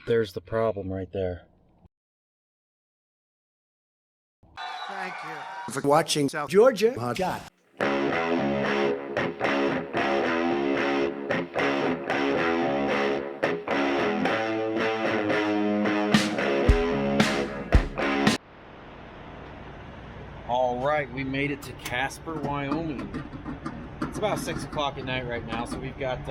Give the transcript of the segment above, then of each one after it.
There's the problem right there. Thank you for watching South Georgia Hot Shot. All right, we made it to Casper, Wyoming. It's about 6 o'clock at night right now, so we've got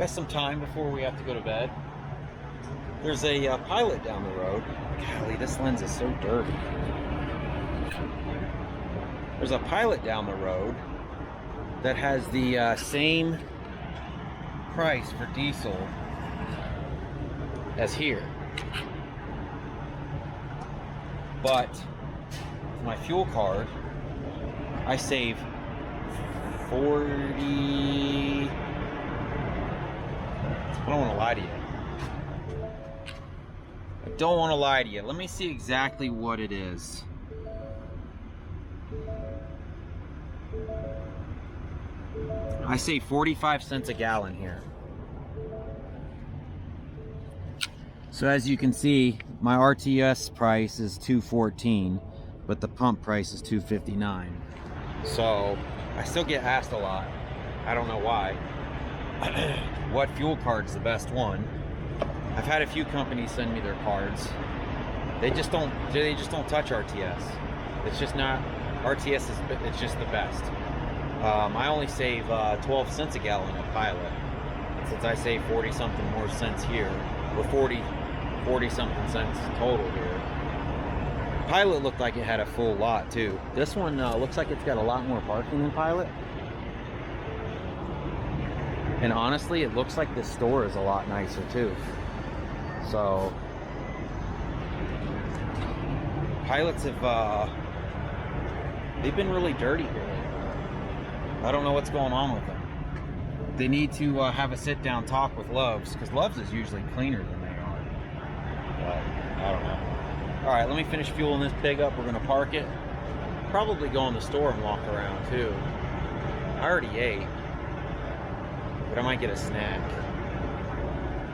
some time before we have to go to bed. There's a pilot down the road. Golly, this lens is so dirty. There's a pilot down the road that has the same price for diesel as here. But for my fuel card, I save 40. I don't want to lie to you. I don't want to lie to you. Let me see exactly what it is. I save 45 cents a gallon here. So as you can see, my RTS price is $2.14, but the pump price is $2.59. So I still get asked a lot. I don't know why. What fuel card's the best one? I've had a few companies send me their cards. They just don't touch RTS. It's just not, RTS is, it's just the best. I only save 12 cents a gallon at Pilot, since I save 40 something more cents here, or 40 something cents total here. Pilot looked like it had a full lot too. This one looks like it's got a lot more parking than Pilot. And honestly, it looks like this store is a lot nicer too. So, Pilots have, they've been really dirty here. I don't know what's going on with them. They need to have a sit-down talk with Loves, because Loves is usually cleaner than they are. But, I don't know. Alright, let me finish fueling this pig up. We're going to park it. Probably go in the store and walk around too. I already ate, but I might get a snack.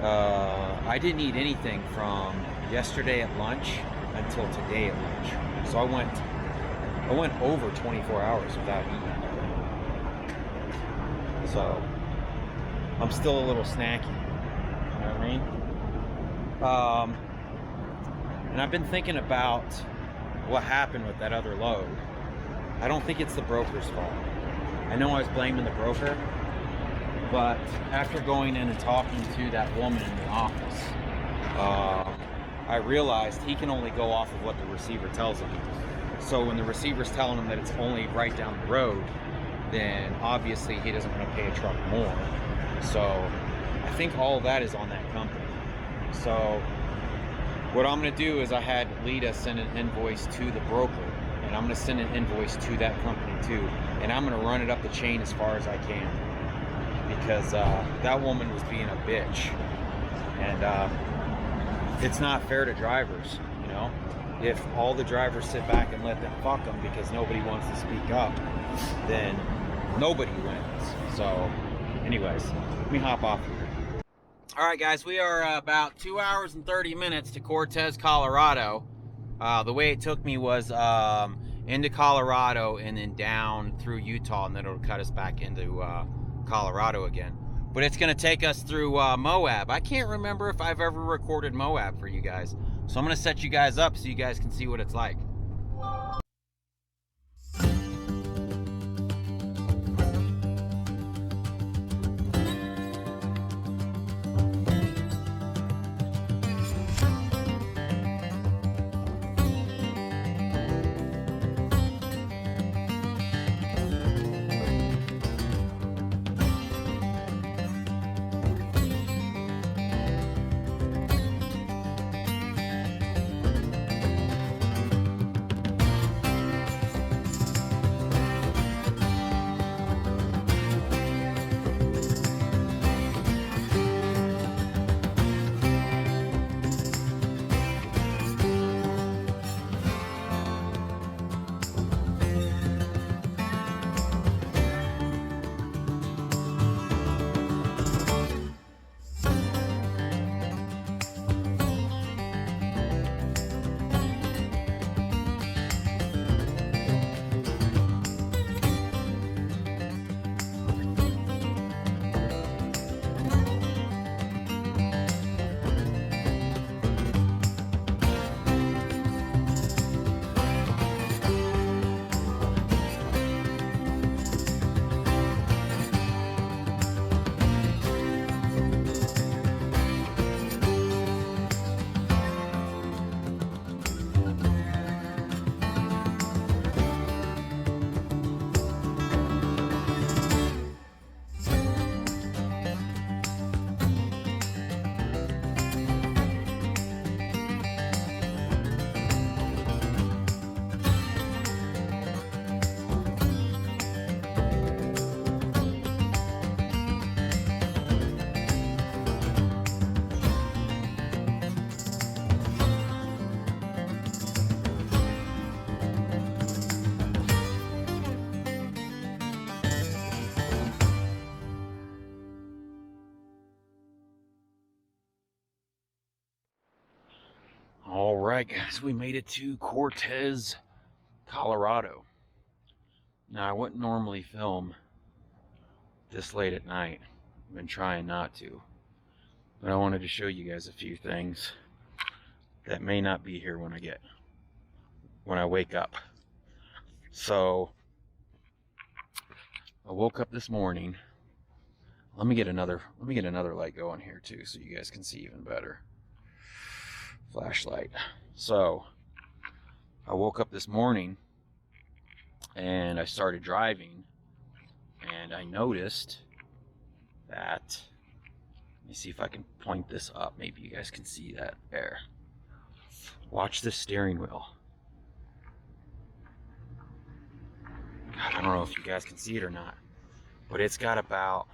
I didn't eat anything from yesterday at lunch until today at lunch. So I went over 24 hours without eating anything. So I'm still a little snacky. You know what I mean? And I've been thinking about what happened with that other load. I don't think it's the broker's fault. I know I was blaming the broker, but after going in and talking to that woman in the office, I realized he can only go off of what the receiver tells him. So when the receiver's telling him that it's only right down the road, then obviously he doesn't want to pay a truck more. So I think all of that is on that company. So what I'm going to do is I had Lita send an invoice to the broker, and I'm going to send an invoice to that company too, and I'm going to run it up the chain as far as I can, because that woman was being a bitch, and it's not fair to drivers, you know. If all the drivers sit back and let them fuck them because nobody wants to speak up, then nobody wins. So anyways, let me hop off here. All right, guys, we are about 2 hours and 30 minutes to Cortez, Colorado. The way it took me was into Colorado and then down through Utah, and then it'll cut us back into Colorado again. But it's going to take us through Moab. I can't remember if I've ever recorded Moab for you guys. So I'm going to set you guys up so you guys can see what it's like. Alright guys, we made it to Cortez, Colorado. Now I wouldn't normally film this late at night. I've been trying not to. But I wanted to show you guys a few things that may not be here when I wake up. So I woke up this morning. Let me get another light going here too so you guys can see even better. Flashlight. So I woke up this morning and I started driving and I noticed that, let me see if I can point this up, maybe you guys can see that there. Watch this steering wheel. God, I don't know if you guys can see it or not, but it's got about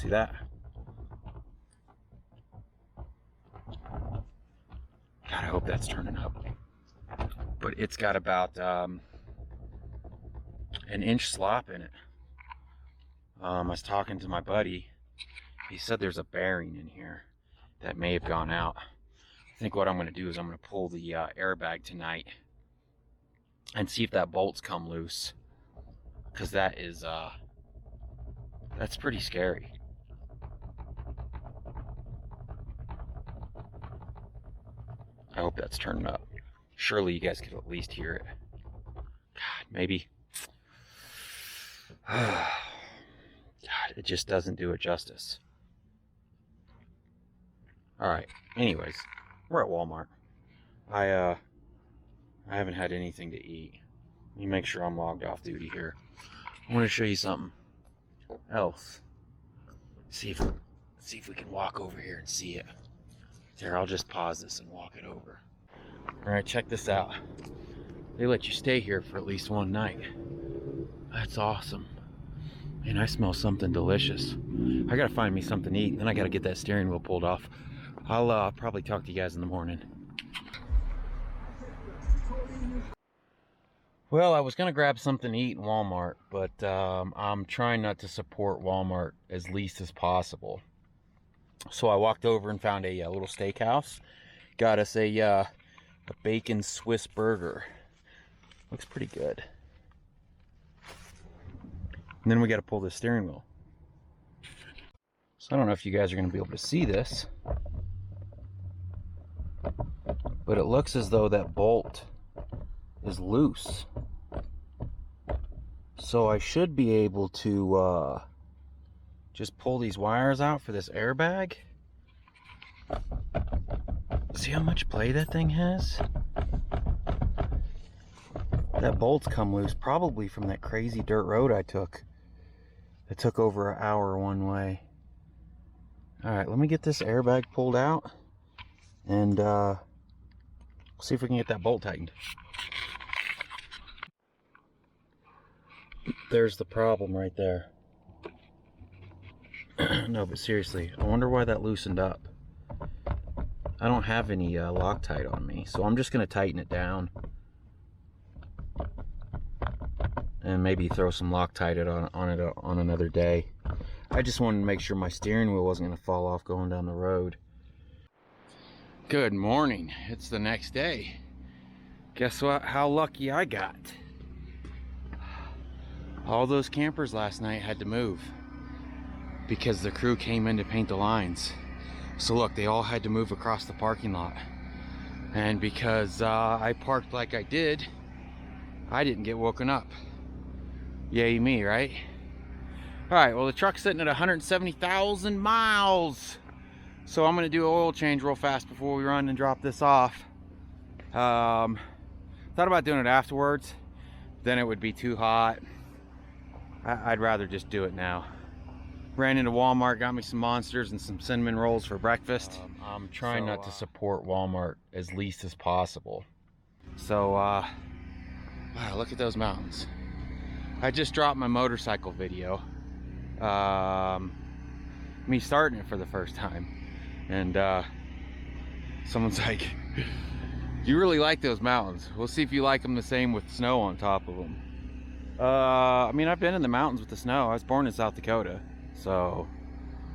see that? God, I hope that's turning up. But it's got about an inch slop in it. I was talking to my buddy. He said there's a bearing in here that may have gone out. I think what I'm going to do is I'm going to pull the airbag tonight and see if that bolt's come loose. Because that is, that's pretty scary. I hope that's turning up. Surely you guys could at least hear it. God, maybe. God, it just doesn't do it justice. Alright, anyways, we're at Walmart. I haven't had anything to eat. Let me make sure I'm logged off duty here. I want to show you something else. See if we can walk over here and see it. Here, I'll just pause this and walk it over. Alright, check this out. They let you stay here for at least one night. That's awesome. Man, I smell something delicious. I gotta find me something to eat, and then I gotta get that steering wheel pulled off. I'll probably talk to you guys in the morning. Well, I was gonna grab something to eat in Walmart, but I'm trying not to support Walmart as least as possible. So I walked over and found a little steakhouse. Got us a bacon Swiss burger. Looks pretty good. And then we got to pull this steering wheel. So I don't know if you guys are going to be able to see this, but it looks as though that bolt is loose. So I should be able to just pull these wires out for this airbag. See how much play that thing has? That bolt's come loose, probably from that crazy dirt road I took. It took over an hour one way. Alright, let me get this airbag pulled out and see if we can get that bolt tightened. There's the problem right there. No, but seriously, I wonder why that loosened up. I don't have any Loctite on me, so I'm just going to tighten it down. And maybe throw some Loctite on it on another day. I just wanted to make sure my steering wheel wasn't going to fall off going down the road. Good morning. It's the next day. Guess what? How lucky I got. All those campers last night had to move because the crew came in to paint the lines. So look, they all had to move across the parking lot. And because I parked like I did, I didn't get woken up. Yay me, right? Alright, well the truck's sitting at 170,000 miles. So I'm going to do an oil change real fast before we run and drop this off. Thought about doing it afterwards. Then it would be too hot. I'd rather just do it now. Ran into Walmart, got me some Monsters and some cinnamon rolls for breakfast. I'm trying not to support Walmart as least as possible. So, wow, look at those mountains. I just dropped my motorcycle video. Me starting it for the first time. And someone's like, You really like those mountains. We'll see if you like them the same with snow on top of them. I mean, I've been in the mountains with the snow. I was born in South Dakota, so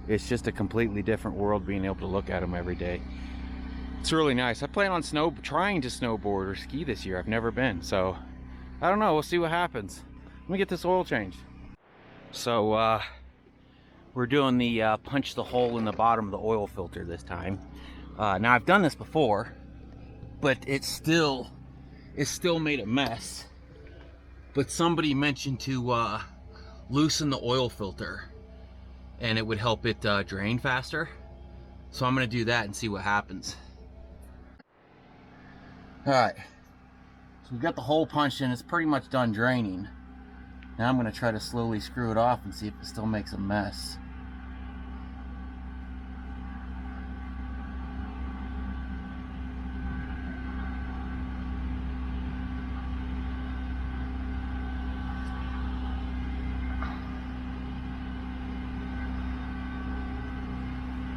it's just a completely different world being able to look at them every day. It's really nice. I plan on trying to snowboard or ski this year. I've never been, so I don't know. We'll see what happens. Let me get this oil changed. So we're doing the punch the hole in the bottom of the oil filter this time. Now I've done this before, but it still made a mess. But somebody mentioned to loosen the oil filter and it would help it drain faster. So I'm gonna do that and see what happens. All right, so we've got the hole punched in. It's pretty much done draining. Now I'm gonna try to slowly screw it off and see if it still makes a mess.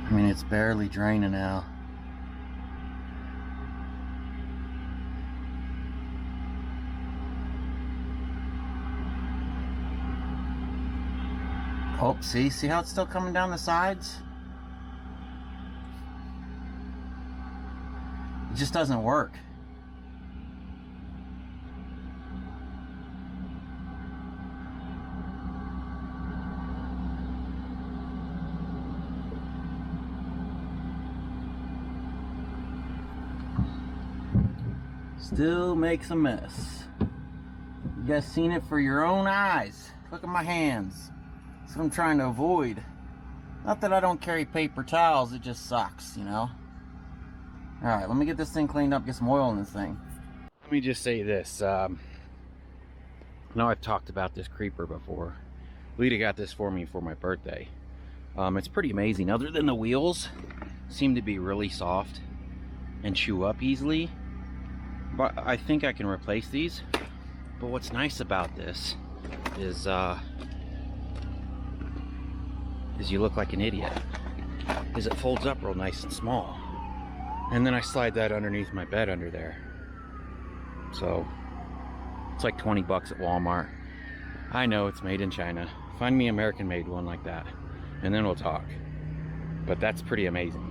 I mean, it's barely draining now. Oh, see how it's still coming down the sides? It just doesn't work. Still makes a mess. You guys seen it for your own eyes. Look at my hands. That's what I'm trying to avoid. Not that I don't carry paper towels, it just sucks, you know? Alright, let me get this thing cleaned up, get some oil in this thing. Let me just say this. I know I've talked about this creeper before. Lita got this for me for my birthday. It's pretty amazing. Other than the wheels seem to be really soft and chew up easily. But I think I can replace these. But what's nice about this is you look like an idiot, is it folds up real nice and small, and then I slide that underneath my bed under there. So it's like 20 bucks at Walmart. I know it's made in China. Find me an American made one like that and then we'll talk. But that's pretty amazing.